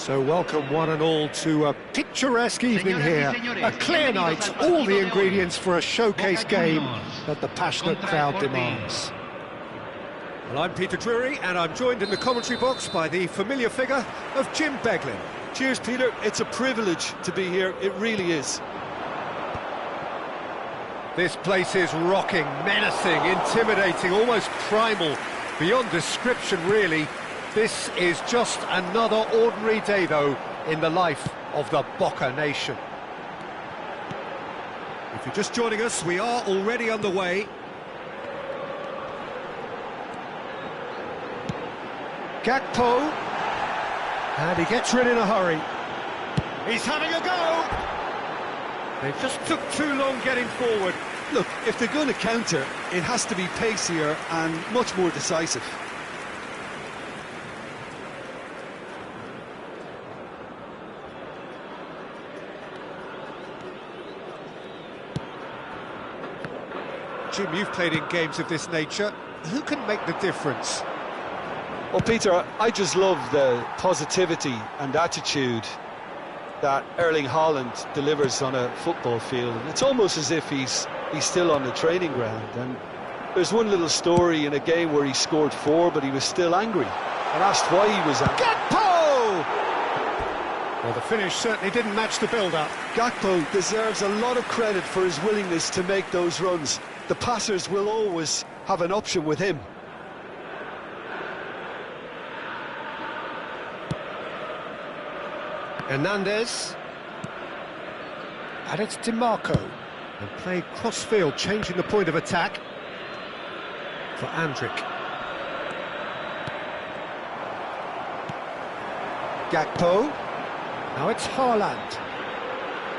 So welcome one and all to a picturesque evening here, a clear night, all the ingredients for a showcase game that the passionate crowd demands. Well, I'm Peter Drury and I'm joined in the commentary box by the familiar figure of Jim Beglin. Cheers, Peter. It's a privilege to be here, it really is. This place is rocking, menacing, intimidating, almost primal, beyond description really. This is just another ordinary day, though, in the life of the Boca Nation. If you're just joining us, we are already underway. Gakpo, and he gets rid in a hurry. He's having a go! They just took too long getting forward. Look, if they're going to counter, it has to be pacier and much more decisive. Jim, you've played in games of this nature. Who can make the difference? Well, Peter, I just love the positivity and attitude that Erling Haaland delivers on a football field. It's almost as if he's still on the training ground. And there's one little story in a game where he scored 4, but he was still angry. And asked why he was angry. Gakpo! Well, the finish certainly didn't match the build-up. Gakpo deserves a lot of credit for his willingness to make those runs. The passers will always have an option with him. Hernandez. And it's DiMarco. And played cross-field, changing the point of attack for Andrić. Gakpo. Now it's Haaland.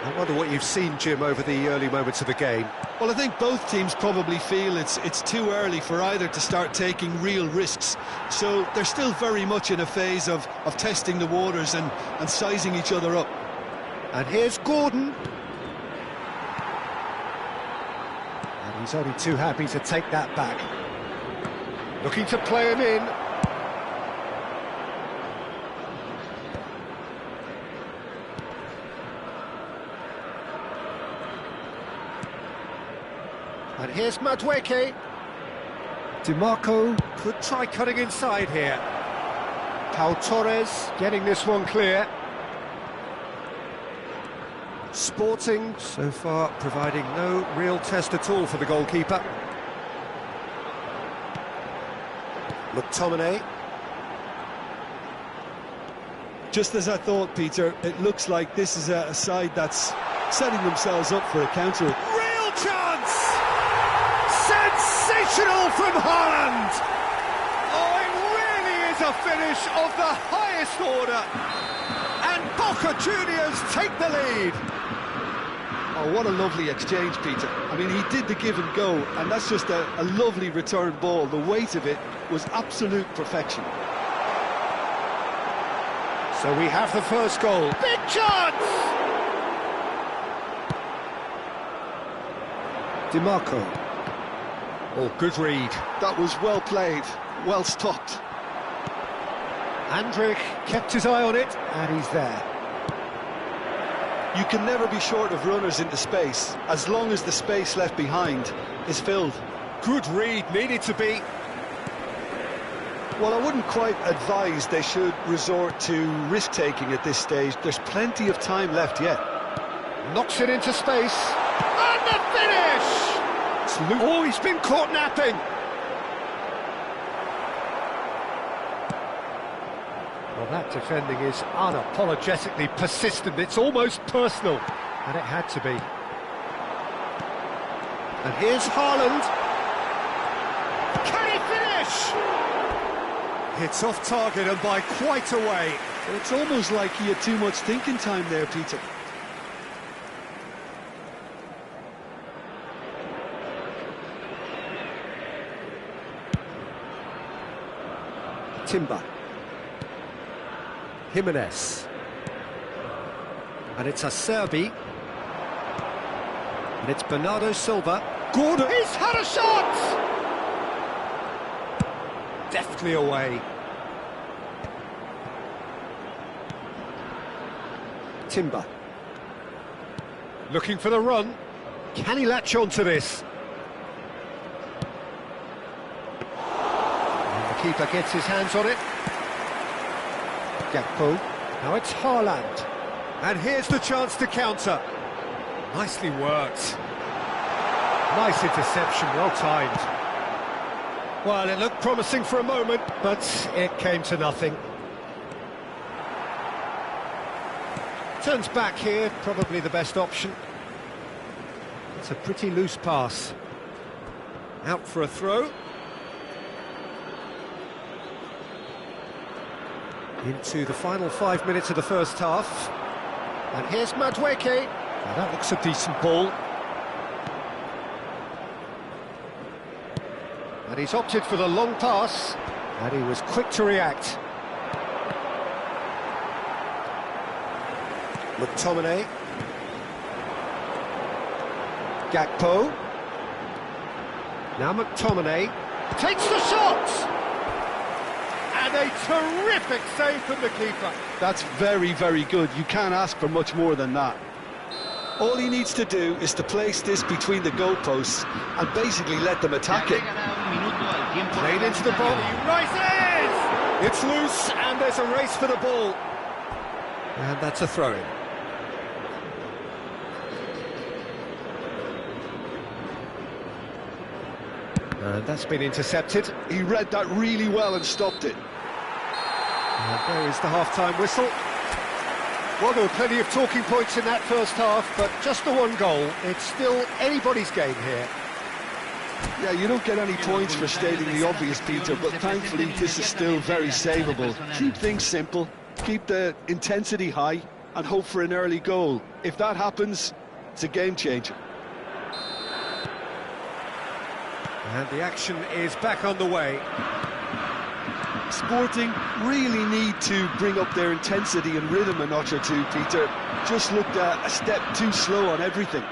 I wonder what you've seen, Jim, over the early moments of the game. Well, I think both teams probably feel it's too early for either to start taking real risks. So they're still very much in a phase of testing the waters and sizing each other up. And here's Gordon. And he's only too happy to take that back. Looking to play him in. And here's Madueke. DiMarco could try cutting inside here. Pau Torres getting this one clear. Sporting so far providing no real test at all for the goalkeeper. McTominay. Just as I thought, Peter, it looks like this is a side that's setting themselves up for a counter. Real chance! Sensational from Haaland! Oh, it really is a finish of the highest order. And Boca Juniors take the lead. Oh, what a lovely exchange, Peter. I mean, he did the give and go, and that's just a lovely return ball. The weight of it was absolute perfection. So we have the first goal. Big chance! DiMarco. Oh, good read. That was well played, well stopped. Andrić kept his eye on it, and he's there. You can never be short of runners into space, as long as the space left behind is filled. Good read, needed to be. Well, I wouldn't quite advise they should resort to risk-taking at this stage. There's plenty of time left yet. Knocks it into space. And the finish! Oh, he's been caught napping. Well, that defending is unapologetically persistent. It's almost personal. And it had to be. And here's Haaland. Can he finish? Hits off target and by quite a way. It's almost like he had too much thinking time there, Peter. Timber. Jimenez. And it's Acerbi. And it's Bernardo Silva. Gordon. He's had a shot! Deftly away. Timber. Looking for the run. Can he latch on to this? And the keeper gets his hands on it. Gakpo. Now it's Haaland. And here's the chance to counter. Nicely worked. Nice interception, well timed. Well, it looked promising for a moment, but it came to nothing. Turns back here, probably the best option. It's a pretty loose pass. Out for a throw. Into the final 5 minutes of the first half. And here's Madueke. Now that looks a decent ball. And he's opted for the long pass. And he was quick to react. McTominay. Gakpo. Now McTominay takes the shot! And a terrific save from the keeper. That's very, very good. You can't ask for much more than that. All he needs to do is to place this between the goalposts and basically let them attack it. Played into the ball, he rises! It's loose and there's a race for the ball. And that's a throw-in. And that's been intercepted. He read that really well and stopped it. And there is the half-time whistle. Well, there were plenty of talking points in that first half, but just the one goal. It's still anybody's game here. Yeah, you don't get any points for stating the obvious, Peter, but thankfully this is still very savable. Keep things simple, keep the intensity high, and hope for an early goal. If that happens, it's a game changer. And the action is back on the way. Sporting really need to bring up their intensity and rhythm a notch or two, Peter. Just looked a step too slow on everything.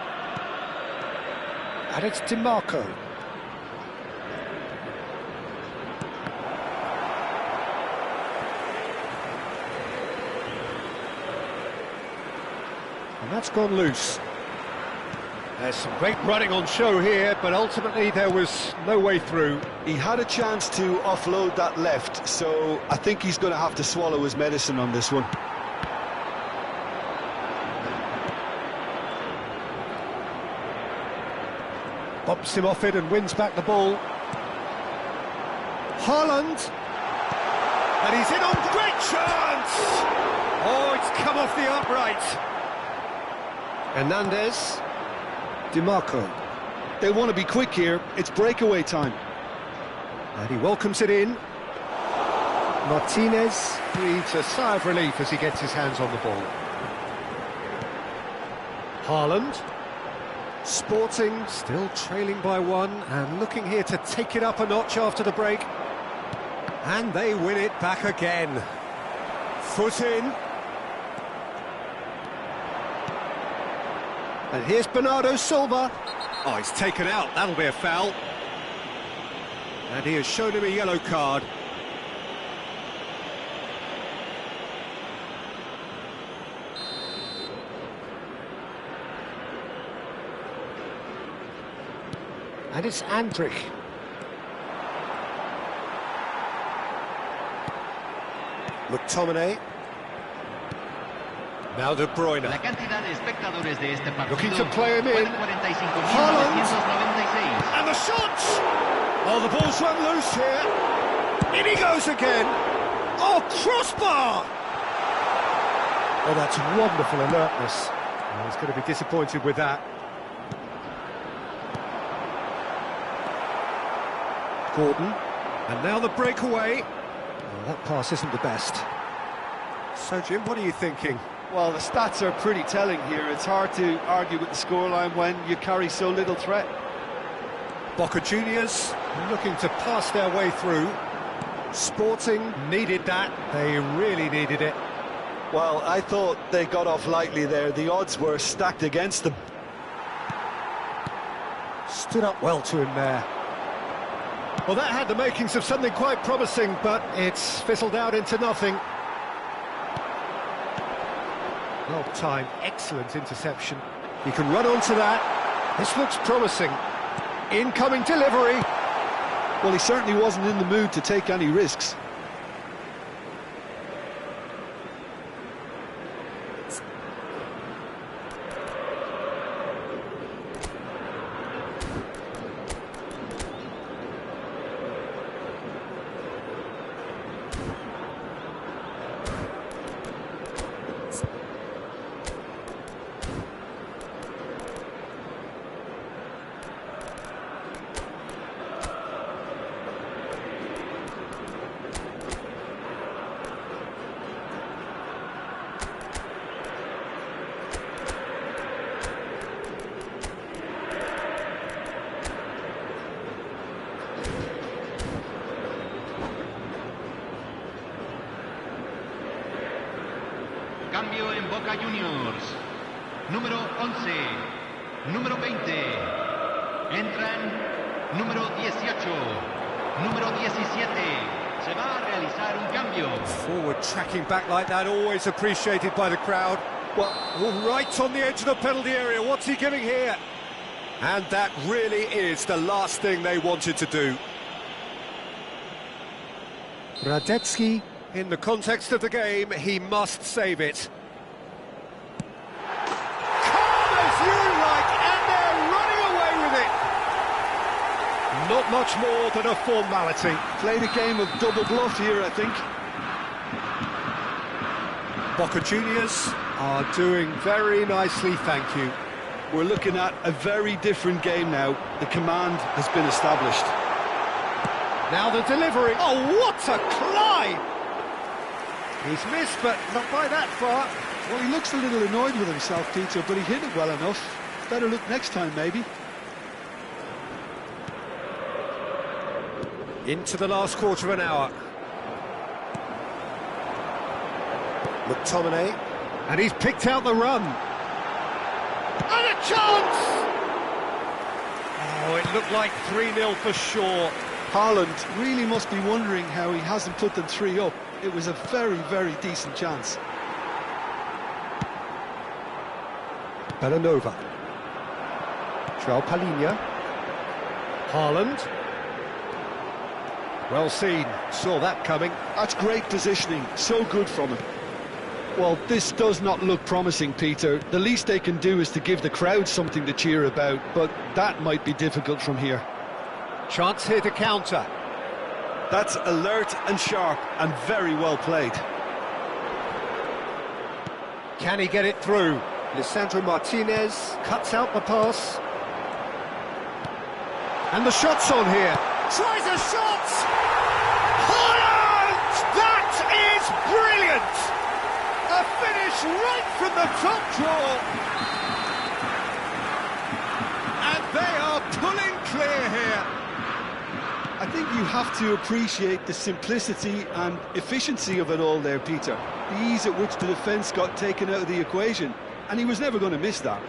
And it's DiMarco. And that's gone loose. There's some great running on show here, but ultimately there was no way through. He had a chance to offload that left, so I think he's going to have to swallow his medicine on this one. Bumps him off it and wins back the ball. Haaland. And he's in on great chance! Oh, it's come off the upright. Hernandez. DiMarco. They want to be quick here. It's breakaway time. And he welcomes it in. Martinez breathes a sigh of relief as he gets his hands on the ball. Haaland. Sporting still trailing by one and looking here to take it up a notch after the break. And they win it back again. Foot in. And here's Bernardo Silva. Oh, he's taken out. That'll be a foul. And he has shown him a yellow card. And it's Andrich. McTominay. Now De Bruyne. Looking to play him in. Haaland. And the shot! Oh, the ball's run loose here. In he goes again. Oh, crossbar! Oh, that's wonderful alertness. Oh, he's going to be disappointed with that. Gordon. And now the breakaway. Oh, that pass isn't the best. So, Jim, what are you thinking? Well, the stats are pretty telling here. It's hard to argue with the scoreline when you carry so little threat. Boca Juniors looking to pass their way through. Sporting needed that. They really needed it. Well, I thought they got off lightly there. The odds were stacked against them. Stood up well to him there. Well, that had the makings of something quite promising, but it's fizzled out into nothing. Well timed, excellent interception. He can run onto that. This looks promising. Incoming delivery. Well, he certainly wasn't in the mood to take any risks. Cambio en Boca Juniors. Número 11, número 20. Entran número 18, número 17. Se va a realizar un cambio. Forward tracking back like that, always appreciated by the crowd. Well, right on the edge of the penalty area. What's he giving here? And that really is the last thing they wanted to do. Radetzky, in the context of the game, he must save it. Calm as you like, and they're running away with it. Not much more than a formality. Played a game of double bluff here, I think. Boca Juniors are doing very nicely, thank you. We're looking at a very different game now. The command has been established. Now the delivery. Oh, what a climb! He's missed, but not by that far. Well, he looks a little annoyed with himself, Peter, but he hit it well enough. Better look next time, maybe. Into the last quarter of an hour. McTominay. And he's picked out the run. And a chance! Oh, it looked like 3-0 for sure. Haaland really must be wondering how he hasn't put them 3 up. It was a very, very decent chance. Bellanova. João Palhinha. Haaland. Well seen, saw that coming. That's great positioning, so good from him. Well, this does not look promising, Peter. The least they can do is to give the crowd something to cheer about, but that might be difficult from here. Chance here to counter. That's alert and sharp and very well played. Can he get it through? Lisandro Martinez cuts out the pass. And the shot's on here. Tries a shot! Haaland! That is brilliant! A finish right from the top draw. And they are pulling clear here. I think you have to appreciate the simplicity and efficiency of it all there, Peter. The ease at which the defence got taken out of the equation, and he was never going to miss that.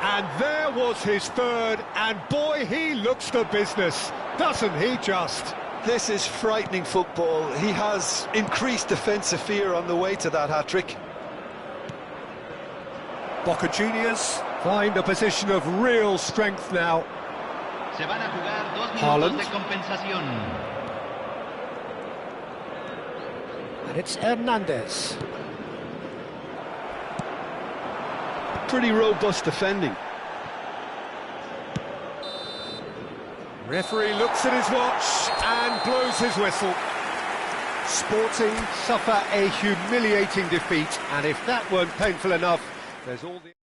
And there was his third, and boy, he looks the business, doesn't he just? This is frightening football. He has increased defensive fear on the way to that hat-trick. Boca Juniors find a position of real strength now. Se van a jugar 2 Haaland. minutos de compensación. And it's Hernandez. Pretty robust defending. Referee looks at his watch and blows his whistle. Sporting suffer a humiliating defeat, and if that weren't painful enough, there's all the...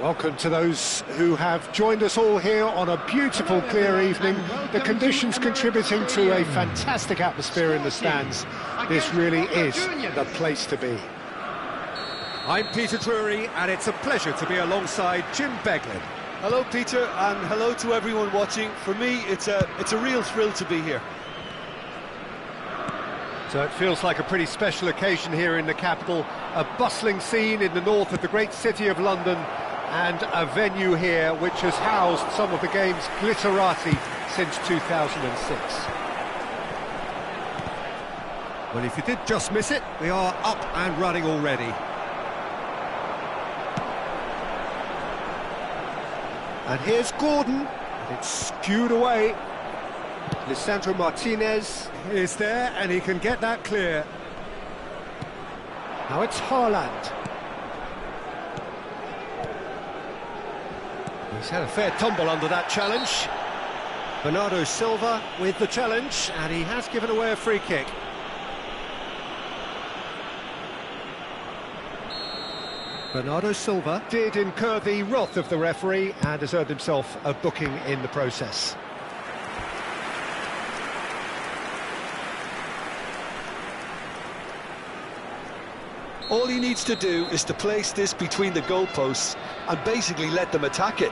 Welcome to those who have joined us all here on a beautiful, clear evening. The conditions contributing to a fantastic atmosphere in the stands. This really is the place to be. I'm Peter Drury, and it's a pleasure to be alongside Jim Beglin. Hello, Peter, and hello to everyone watching. For me, it's a real thrill to be here. So it feels like a pretty special occasion here in the capital, a bustling scene in the north of the great city of London, and a venue here which has housed some of the game's glitterati since 2006. Well, if you did just miss it, we are up and running already. And here's Gordon, and it's skewed away. Lisandro Martinez is there, and he can get that clear. Now it's Haaland. He's had a fair tumble under that challenge. Bernardo Silva with the challenge, and he has given away a free kick. Bernardo Silva did incur the wrath of the referee and has earned himself a booking in the process. All he needs to do is to place this between the goalposts and basically let them attack it.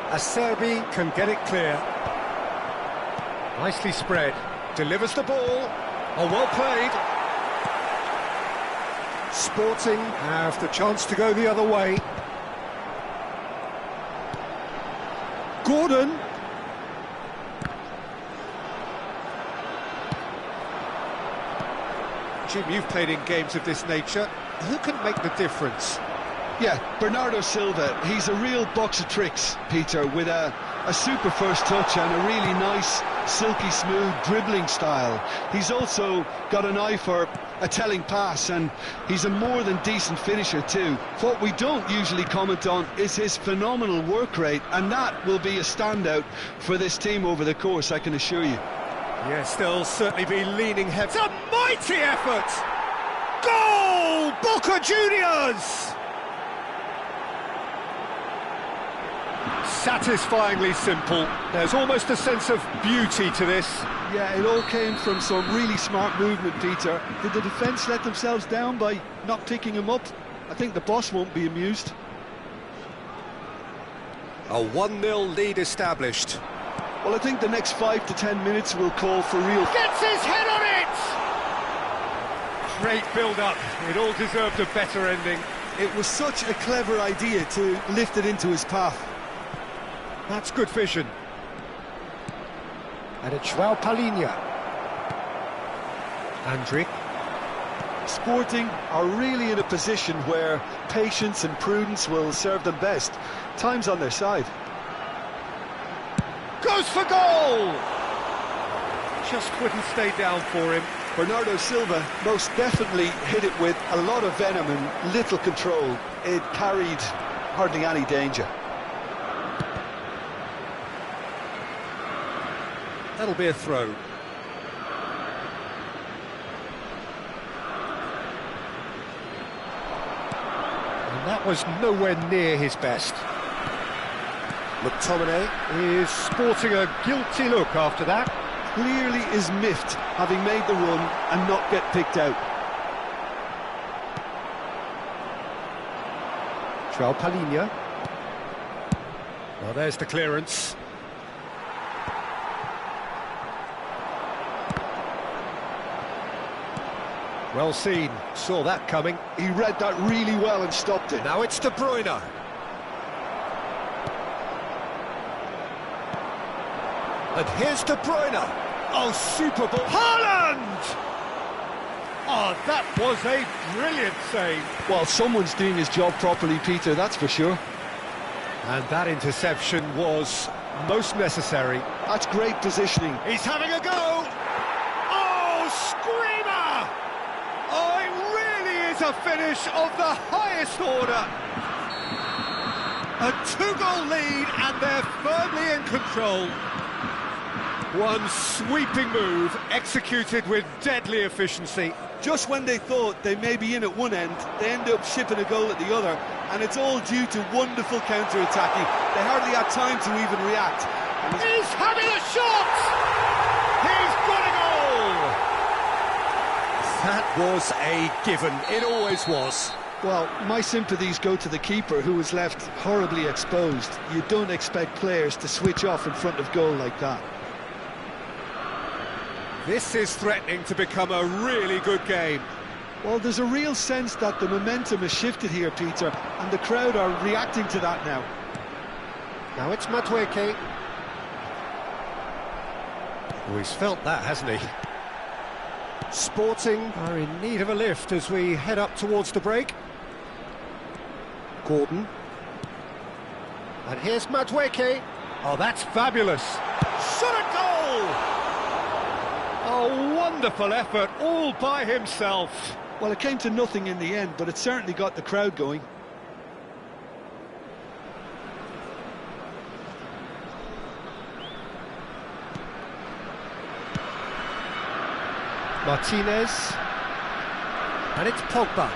Acerbi can get it clear. Nicely spread. Delivers the ball. Oh, well played. Sporting have the chance to go the other way. Gordon. Jim, you've played in games of this nature. Who can make the difference? Yeah, Bernardo Silva, he's a real box of tricks, Peter, with a super first touch and a really nice, silky smooth dribbling style. He's also got an eye for a telling pass, and he's a more than decent finisher too. What we don't usually comment on is his phenomenal work rate, and that will be a standout for this team over the course, I can assure you. Yes, they'll certainly be leaning heavy. It's a mighty effort! Goal! Boca Juniors! Satisfyingly simple. There's almost a sense of beauty to this. Yeah, it all came from some really smart movement, Peter. Did the defence let themselves down by not picking him up? I think the boss won't be amused. A 1-0 lead established. Well, I think the next 5 to 10 minutes will call for real... Gets his head on it! Great build-up. It all deserved a better ending. It was such a clever idea to lift it into his path. That's good vision. And it's João Palhinha. Andrick. Sporting are really in a position where patience and prudence will serve them best. Time's on their side. Goes for goal! Just couldn't stay down for him. Bernardo Silva most definitely hit it with a lot of venom and little control. It carried hardly any danger. That'll be a throw. And that was nowhere near his best. McTominay is sporting a guilty look after that. Clearly is miffed, having made the run and not get picked out. João Palhinha. Well, there's the clearance. Well seen, saw that coming. He read that really well and stopped it. Now it's De Bruyne. And here's De Bruyne. Oh, super ball. Haaland! Oh, that was a brilliant save. Well, someone's doing his job properly, Peter, that's for sure. And that interception was most necessary. That's great positioning. He's having a go! Oh, screamer! Oh, it really is a finish of the highest order. A 2-goal lead, and they're firmly in control. One sweeping move, executed with deadly efficiency. Just when they thought they may be in at one end, they end up shipping a goal at the other, and it's all due to wonderful counter-attacking. They hardly had time to even react. He's having a shot! He's got a goal! That was a given, it always was. Well, my sympathies go to the keeper, who was left horribly exposed. You don't expect players to switch off in front of goal like that. This is threatening to become a really good game. Well, there's a real sense that the momentum has shifted here, Peter, and the crowd are reacting to that now. Now it's Madueke. Oh, he's felt that, hasn't he? Sporting are in need of a lift as we head up towards the break. Gordon. And here's Madueke. Oh, that's fabulous. Shot a goal! A wonderful effort, all by himself. Well, it came to nothing in the end, but it certainly got the crowd going. Martinez. And it's Pogba.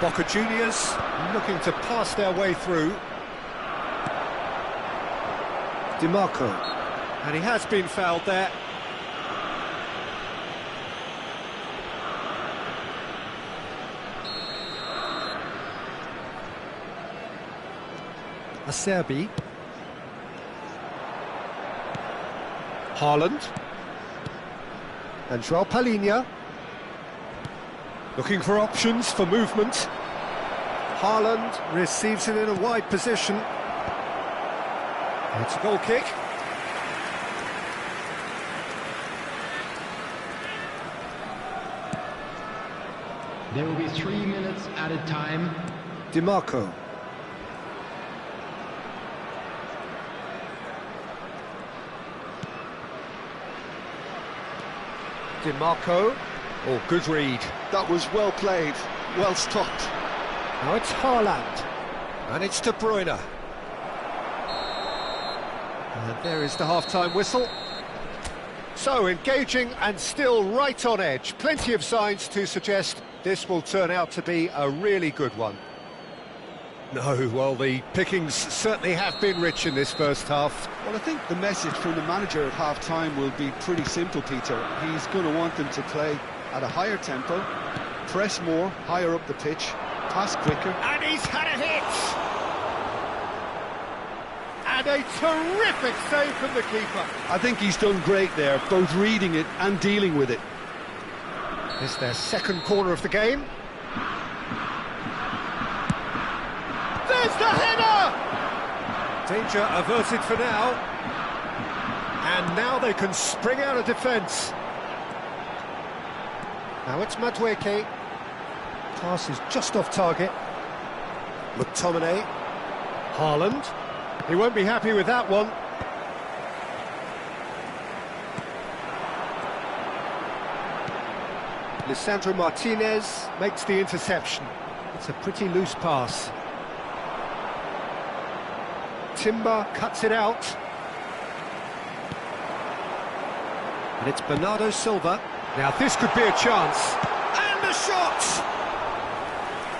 Boca Juniors looking to pass their way through. DiMarco. And he has been fouled there. Acerbi. Haaland. And João Palhinha. Looking for options for movement. Haaland receives it in a wide position. It's a goal kick. There will be 3 minutes added time. DiMarco. DiMarco. Oh, good read. That was well played, well stopped. Now it's Haaland. And it's De Bruyne. And there is the half-time whistle. So, engaging and still right on edge. Plenty of signs to suggest this will turn out to be a really good one. No, well, the pickings certainly have been rich in this first half. Well, I think the message from the manager at half-time will be pretty simple, Peter. He's going to want them to play at a higher tempo, press more, higher up the pitch, pass quicker. And he's had a hit! And a terrific save from the keeper. I think he's done great there, both reading it and dealing with it. It's their second corner of the game. There's the header! Danger averted for now. And now they can spring out of defence. Now it's Madueke. Pass is just off target. McTominay. Haaland. He won't be happy with that one. Lisandro Martinez makes the interception. It's a pretty loose pass. Timber cuts it out. And it's Bernardo Silva. Now this could be a chance. And the shot!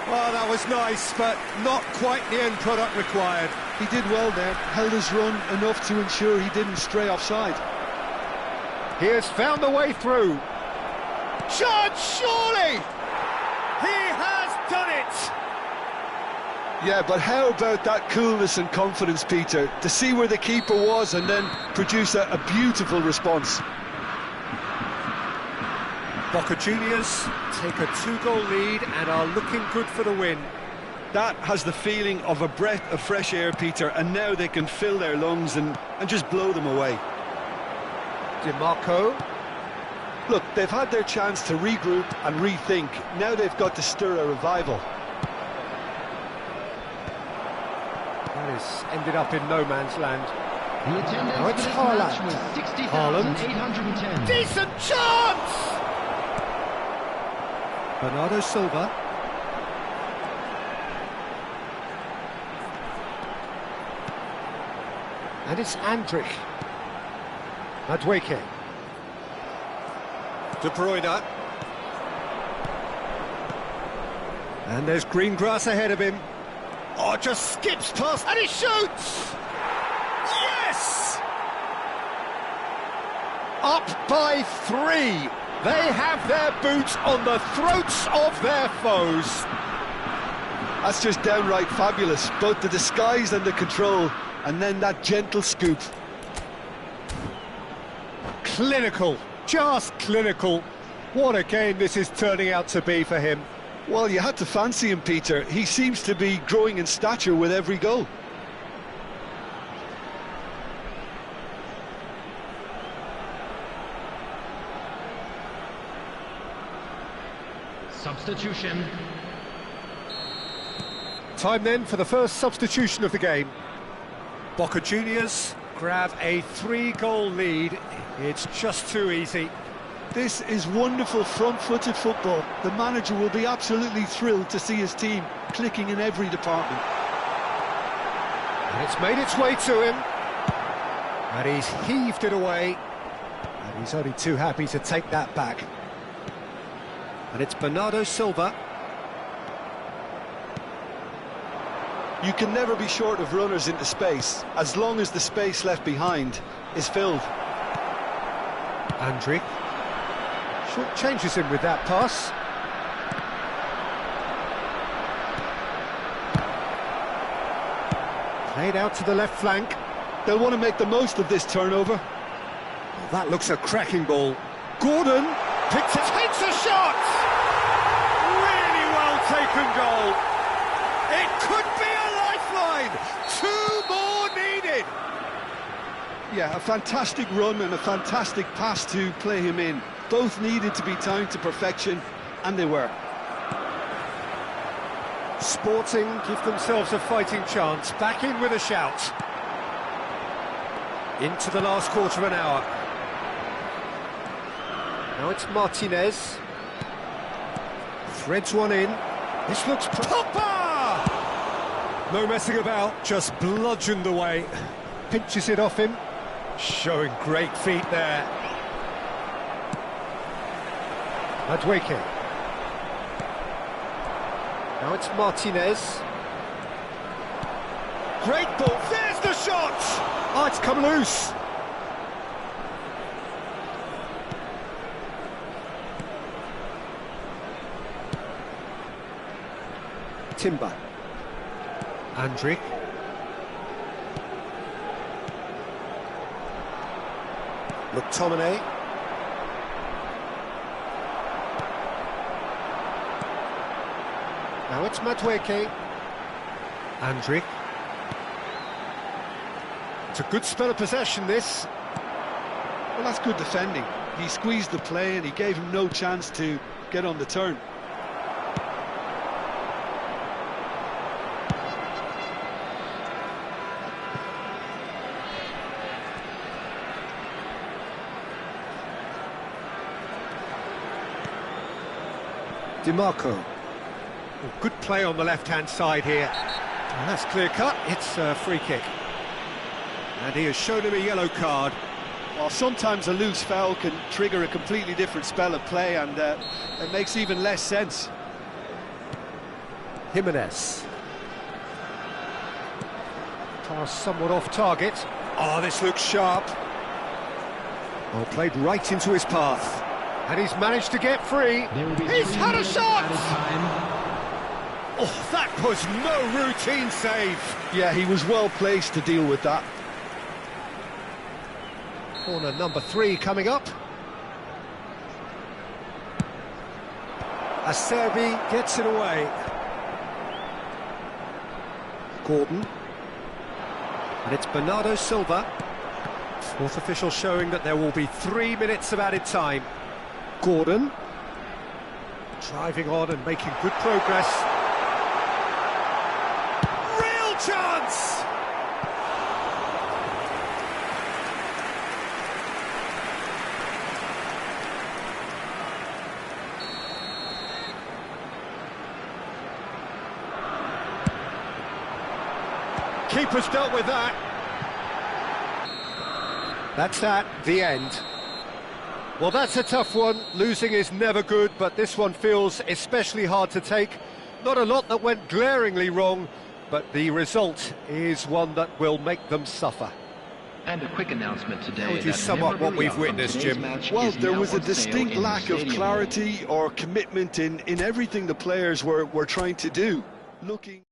Well, that was nice, but not quite the end product required. He did well there, held his run enough to ensure he didn't stray offside. He has found the way through. Chance, surely! He has done it! Yeah, but how about that coolness and confidence, Peter, to see where the keeper was and then produce a beautiful response. Boca Juniors take a 2-goal lead and are looking good for the win. That has the feeling of a breath of fresh air, Peter, and now they can fill their lungs and just blow them away. DiMarco. Look, they've had their chance to regroup and rethink. Now they've got to stir a revival. That has ended up in no man's land. The attendance Now it's for this Haaland. match was 60,810. Decent chance! Bernardo Silva. And it's Andrich. Madueke. De Bruyne. And there's green grass ahead of him. Oh, just skips past and he shoots! Yes! Up by 3. They have their boots on the throats of their foes. That's just downright fabulous, both the disguise and the control, and then that gentle scoop. Clinical, just clinical. What a game this is turning out to be for him. Well, you had to fancy him, Peter. He seems to be growing in stature with every goal. Substitution. Time then for the first substitution of the game. Boca Juniors grab a 3-goal lead. It's just too easy. This is wonderful front-footed football. The manager will be absolutely thrilled to see his team clicking in every department. And it's made its way to him. And he's heaved it away. And he's only too happy to take that back. And it's Bernardo Silva. You can never be short of runners into space, as long as the space left behind is filled. Andrić. Short changes him with that pass. Played out to the left flank. They'll want to make the most of this turnover. Oh, that looks a cracking ball. Gordon picks it, takes a shot! Really well taken goal. It could be a lifeline. 2 more needed. Yeah, a fantastic run and a fantastic pass to play him in. Both needed to be timed to perfection, and they were. Sporting give themselves a fighting chance. Back in with a shout. Into the last quarter of an hour. Now it's Martinez. Threads one in. This looks... Pogba! No messing about, just bludgeoned away. Pinches it off him. Showing great feet there. Madueke. Now it's Martinez. Great ball, there's the shot! Oh, it's come loose. Timber. Andrić. McTominay. Now it's Madueke. Andrić. It's a good spell of possession, this. Well, that's good defending. He squeezed the play and he gave him no chance to get on the turn. DiMarco. Oh, good play on the left-hand side here. And that's clear-cut, it's a free kick. And he has shown him a yellow card. Well, sometimes a loose foul can trigger a completely different spell of play, and it makes even less sense. Jimenez. Pass somewhat off target. Oh, this looks sharp. Oh, played right into his path. And he's managed to get free. He's had a shot! Oh, that was no routine save. Yeah, he was well placed to deal with that. Corner number 3 coming up. Acerbi gets it away. Gordon. And it's Bernardo Silva. Fourth official showing that there will be 3 minutes of added time. Gordon. Driving on and making good progress. Real chance! Keeper's dealt with that. That's that, the end. Well, that's a tough one. Losing is never good, but this one feels especially hard to take. Not a lot that went glaringly wrong, but the result is one that will make them suffer. And a quick announcement today. How would you sum up what we've witnessed, Jim? Well, there was a distinct lack of clarity or commitment in everything the players were trying to do. Looking...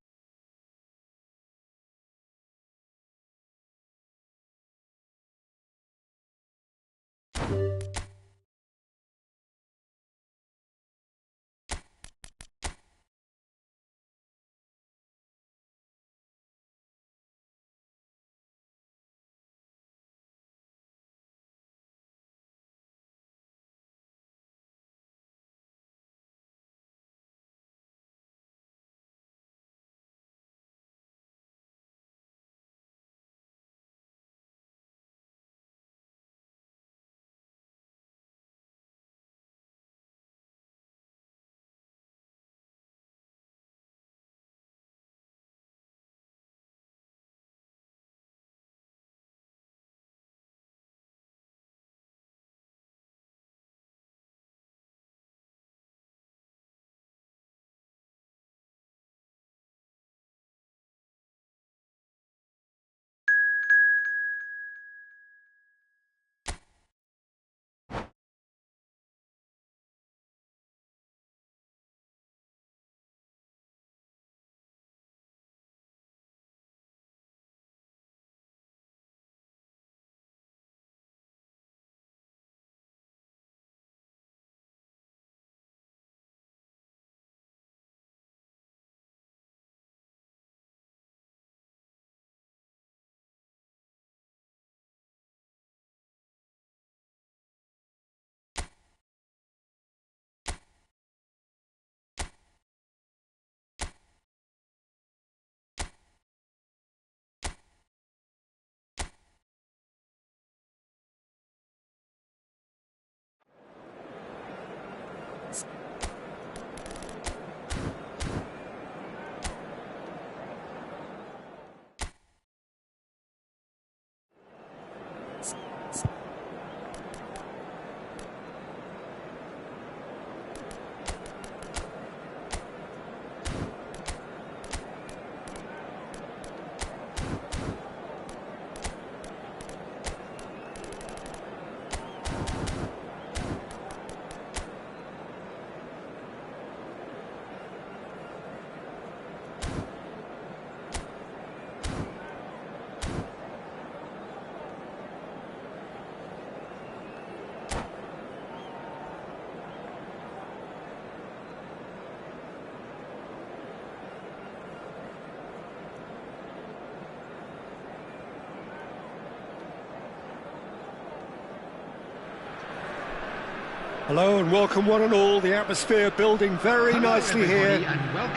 Hello and welcome one and all. The atmosphere building very nicely here.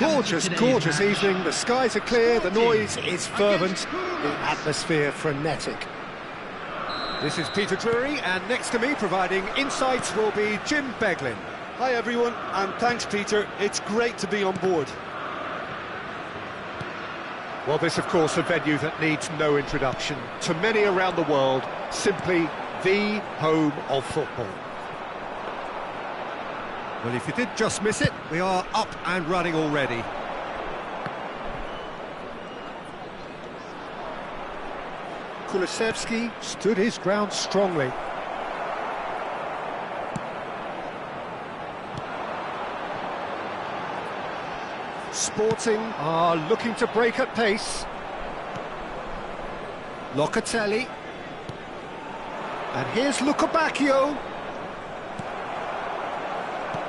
Gorgeous, gorgeous evening. The skies are clear, the noise is fervent, the atmosphere frenetic. This is Peter Drury, and next to me providing insights will be Jim Beglin. Hi everyone, and thanks Peter. It's great to be on board. Well, this of course a venue that needs no introduction. To many around the world, simply the home of football. Well, if you did just miss it, we are up and running already. Kulusevski stood his ground strongly. Sporting are looking to break at pace. Locatelli. And here's Luca Bacchio.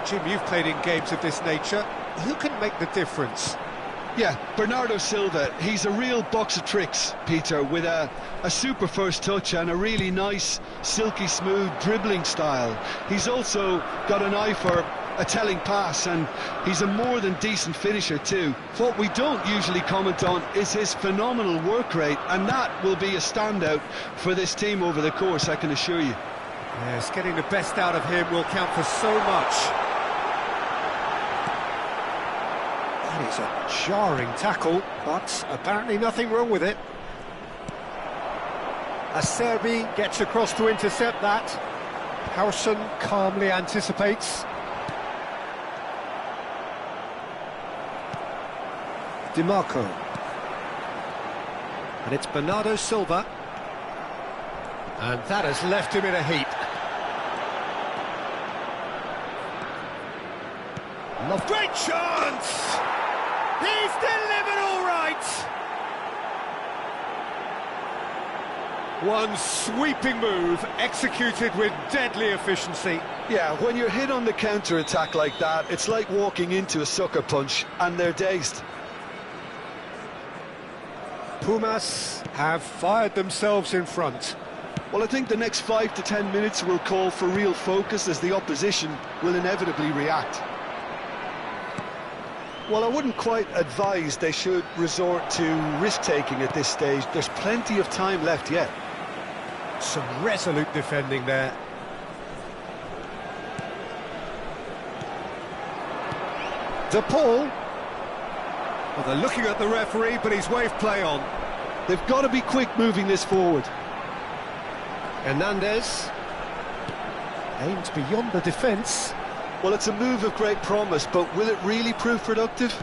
Jim, you've played in games of this nature. Who can make the difference? Yeah, Bernardo Silva, he's a real box of tricks, Peter, with a super first touch and a really nice, silky smooth dribbling style. He's also got an eye for a telling pass, and he's a more than decent finisher too. What we don't usually comment on is his phenomenal work rate, and that will be a standout for this team over the course, I can assure you. Yes, getting the best out of him will count for so much. That is a jarring tackle, but apparently nothing wrong with it. Acerbi gets across to intercept that. Howson calmly anticipates. DiMarco. And it's Bernardo Silva. And that has left him in a heap. Love, great chance! He's delivered all right! One sweeping move, executed with deadly efficiency. Yeah, when you're hit on the counter-attack like that, it's like walking into a sucker punch, and they're dazed. Pumas have fired themselves in front. Well, I think the next 5 to 10 minutes will call for real focus, as the opposition will inevitably react. Well, I wouldn't quite advise they should resort to risk-taking at this stage. There's plenty of time left yet. Some resolute defending there. De Paul. Well, they're looking at the referee, but he's waved play on. They've got to be quick moving this forward. Hernandez aims beyond the defence. Well, it's a move of great promise, but will it really prove productive?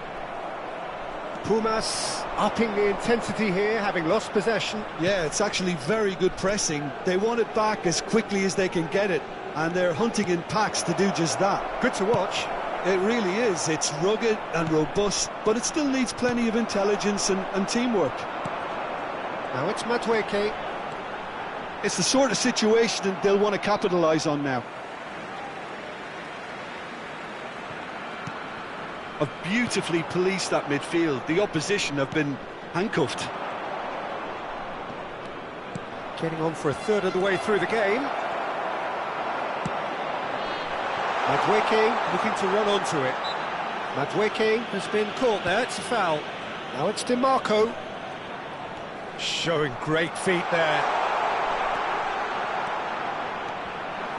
Pumas upping the intensity here, having lost possession. Yeah, it's actually very good pressing. They want it back as quickly as they can get it, and they're hunting in packs to do just that. Good to watch. It really is. It's rugged and robust, but it still needs plenty of intelligence and teamwork. Now it's Madueke. It's the sort of situation they'll want to capitalise on now. Have beautifully policed that midfield. The opposition have been handcuffed. Getting on for a third of the way through the game. Madueke looking to run onto it. Madueke has been caught there, it's a foul. Now it's DiMarco. Showing great feet there.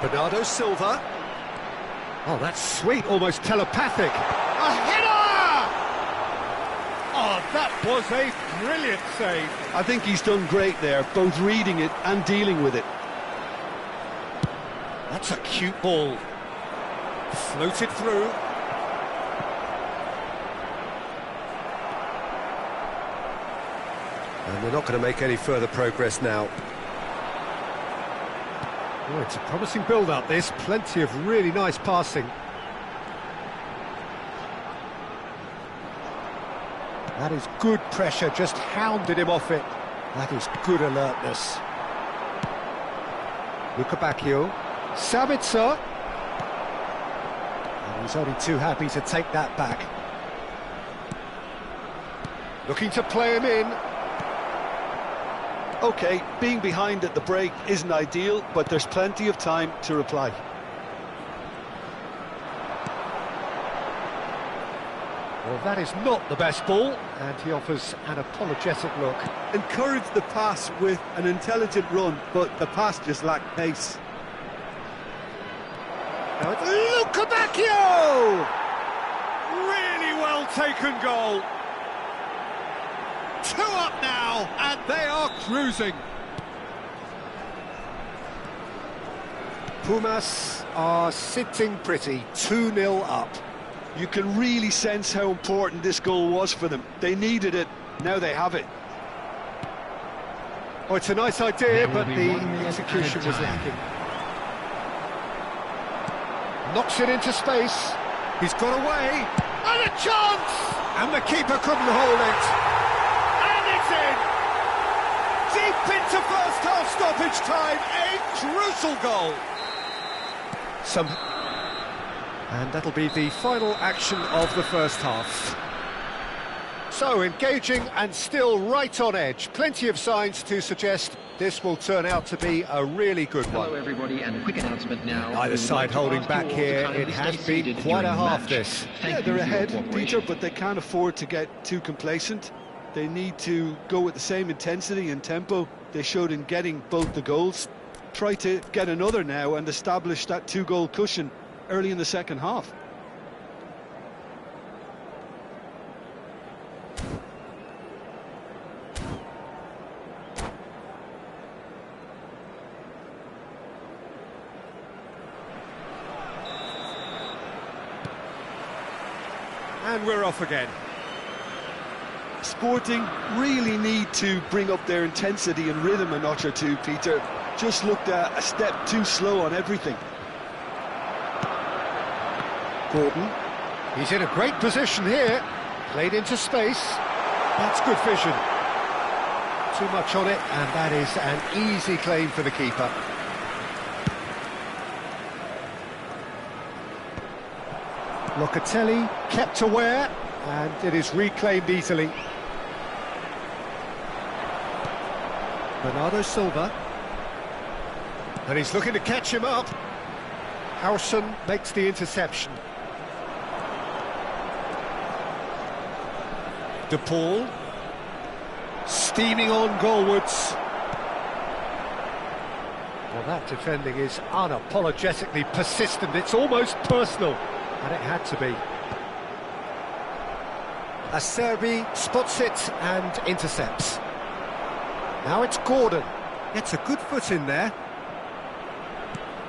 Bernardo Silva. Oh, that's sweet, almost telepathic. A header! Oh, that was a brilliant save. I think he's done great there, both reading it and dealing with it. That's a cute ball. Floated through. And they're not going to make any further progress now. Oh, it's a promising build-up, this. Plenty of really nice passing. That is good pressure, just hounded him off it. That is good alertness. Luca Bacchio. Sabitzer. And he's only too happy to take that back. Looking to play him in. OK, being behind at the break isn't ideal, but there's plenty of time to reply. Well, that is not the best ball, and he offers an apologetic look. Encourage the pass with an intelligent run, but the pass just lacked pace. Now it's Luca Bacchio! Really well taken goal. 2 up now, and they are cruising. Pumas are sitting pretty, 2-0 up. You can really sense how important this goal was for them. They needed it, now they have it. Oh, it's a nice idea, but the execution was lacking. Knocks it into space. He's got away. And a chance! And the keeper couldn't hold it. And it's in! Deep into first half stoppage time. A crucial goal. And that'll be the final action of the first half. So, engaging and still right on edge. Plenty of signs to suggest this will turn out to be a really good one. Hello everybody, and a quick announcement now. Either side holding back here. It has been quite a half, this. Yeah, they're ahead, Peter, but they can't afford to get too complacent. They need to go with the same intensity and tempo they showed in getting both the goals. Try to get another now and establish that 2-goal cushion early in the second half. And we're off again. Sporting really need to bring up their intensity and rhythm a notch or two, Peter. Just looked a step too slow on everything. Gordon, he's in a great position here. Played into space. That's good vision. Too much on it, and that is an easy claim for the keeper. Locatelli kept aware, and it is reclaimed easily. Bernardo Silva. And he's looking to catch him up. Harrison makes the interception. De Paul. Steaming on goalwards. Well, that defending is unapologetically persistent. It's almost personal. And it had to be. Acerbi spots it and intercepts. Now it's Gordon. Gets a good foot in there.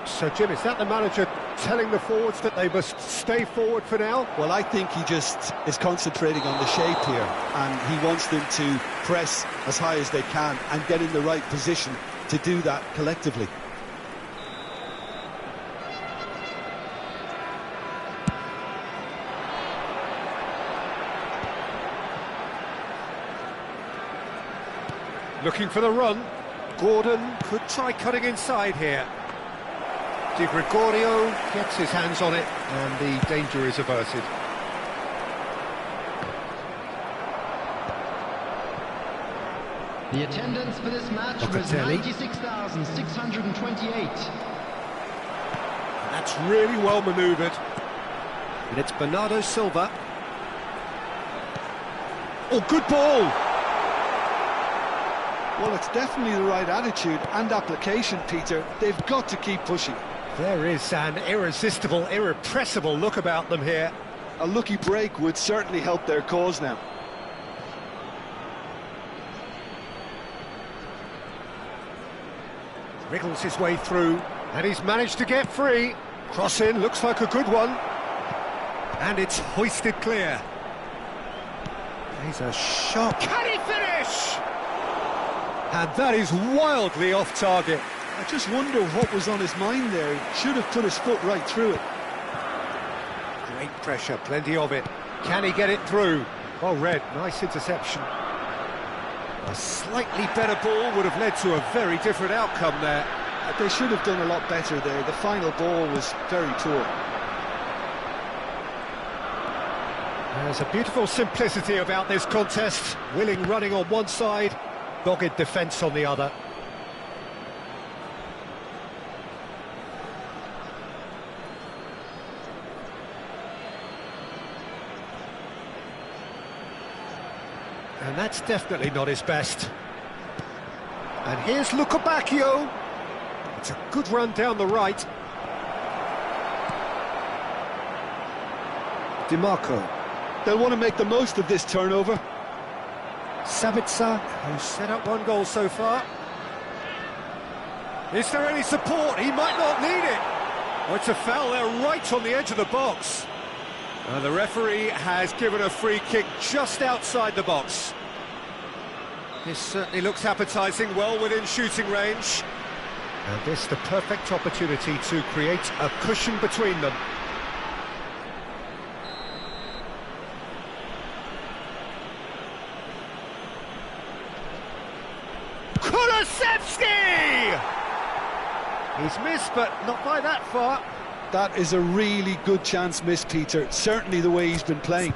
So, Jim, is that the manager telling the forwards that they must stay forward for now? Well, I think he just is concentrating on the shape here, and he wants them to press as high as they can and get in the right position to do that collectively. Looking for the run. Gordon could try cutting inside here. Di Gregorio gets his hands on it, and the danger is averted. The attendance for this match was 96,628. That's really well manoeuvred. And it's Bernardo Silva. Oh, good ball! Well, it's definitely the right attitude and application, Peter. They've got to keep pushing. There is an irresistible, irrepressible look about them here. A lucky break would certainly help their cause now. Wriggles his way through, and he's managed to get free. Cross in, looks like a good one. And it's hoisted clear. He's a shot. Can he finish? And that is wildly off target. I just wonder what was on his mind there. He should have put his foot right through it. Great pressure, plenty of it. Can he get it through? Well read, nice interception. A slightly better ball would have led to a very different outcome there. They should have done a lot better there. The final ball was very poor. There's a beautiful simplicity about this contest. Willing running on one side, dogged defence on the other. And that's definitely not his best. And here's Luca Bacchio. It's a good run down the right. Di Marco. They'll want to make the most of this turnover. Sabitzer, who's set up one goal so far. Is there any support? He might not need it. Oh, it's a foul there right on the edge of the box. And the referee has given a free kick just outside the box. This certainly looks appetising, well within shooting range. And this the perfect opportunity to create a cushion between them. Kulusevski! He's missed, but not by that far. That is a really good chance missed, Peter. Certainly the way he's been playing.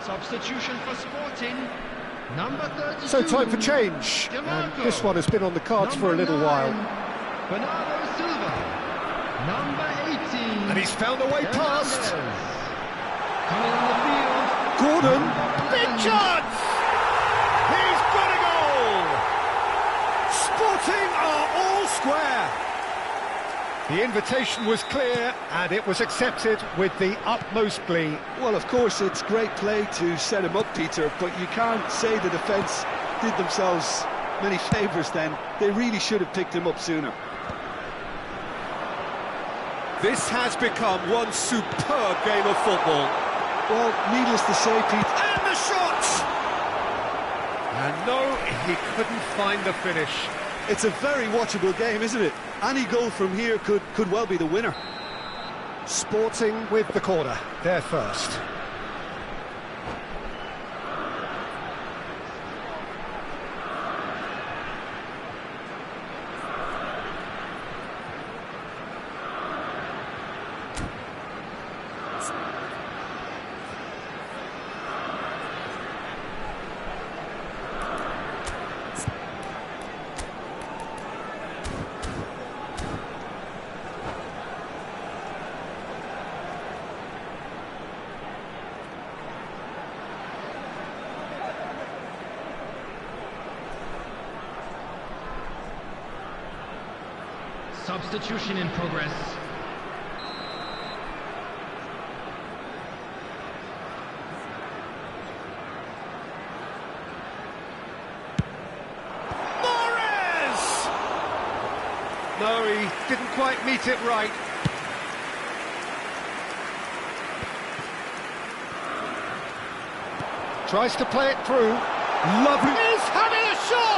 Substitution for Sporting, number 32. So time for change, and this one has been on the cards for a little while. Bernardo Silva. Number 18. And he's found a way past. Coming on the field. Gordon, big chance! He's got a goal! Sporting are all square. The invitation was clear, and it was accepted with the utmost glee. Well, of course, it's great play to set him up, Peter, but you can't say the defence did themselves many favours then. They really should have picked him up sooner. This has become one superb game of football. Well, needless to say, Pete... And the shot! And no, he couldn't find the finish. It's a very watchable game, isn't it? Any goal from here could well be the winner. Sporting with the corner, they're first. Substitution in progress. Mahrez! No, he didn't quite meet it right. Tries to play it through. Lovely. He's having a shot!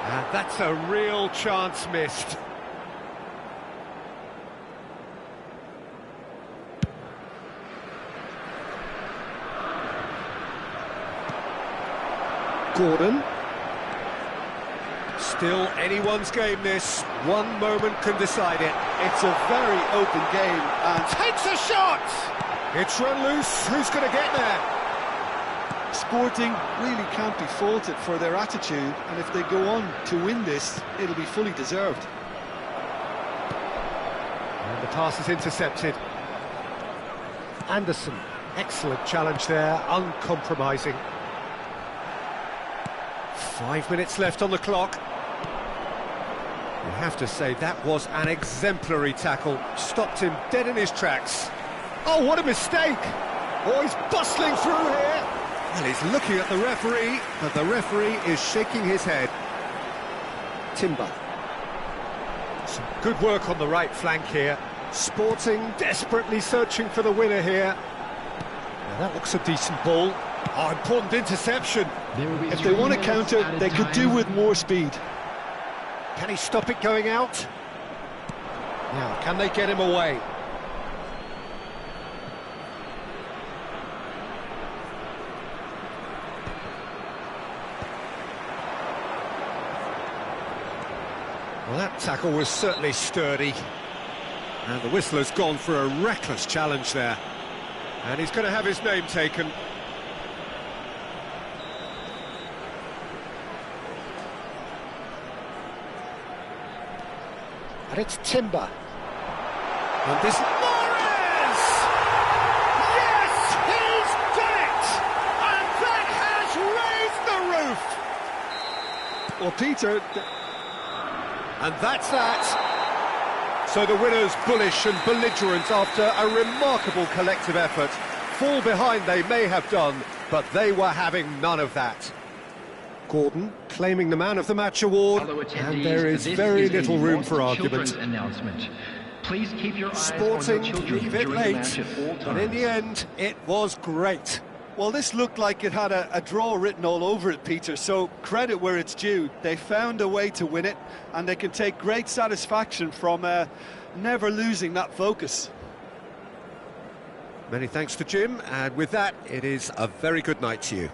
And that's a real chance missed. Gordon. Still anyone's game this. One moment can decide it. It's a very open game and... Takes a shot! It's run loose. Who's going to get there? Sporting really can't be faulted for their attitude, and if they go on to win this, it'll be fully deserved. And the pass is intercepted. Anderson, excellent challenge there, uncompromising. 5 minutes left on the clock. You have to say that was an exemplary tackle. Stopped him dead in his tracks. Oh, what a mistake! Oh, he's bustling through here. Well, he's looking at the referee, but the referee is shaking his head. Timber. Some good work on the right flank here. Sporting desperately searching for the winner here. Now that looks a decent ball. Oh, important interception. If they want to counter, they could do with more speed. Can he stop it going out? Now, can they get him away? Well, that tackle was certainly sturdy. And the whistler's gone for a reckless challenge there. And he's going to have his name taken. And it's Timber. And this... Mahrez! Yes, he's done it! And that has raised the roof! Well, Peter... And that's that. So the winners bullish and belligerent after a remarkable collective effort. Fall behind they may have done, but they were having none of that. Gordon claiming the Man of the Match award, and there is very little room for argument. Please keep your eyes Sporting, on your children leave it during the late, match at all but in times. the end, it was great. Well, this looked like it had a draw written all over it, Peter, so credit where it's due. They found a way to win it, and they can take great satisfaction from never losing that focus. Many thanks to Jim, and with that, it is a very good night to you.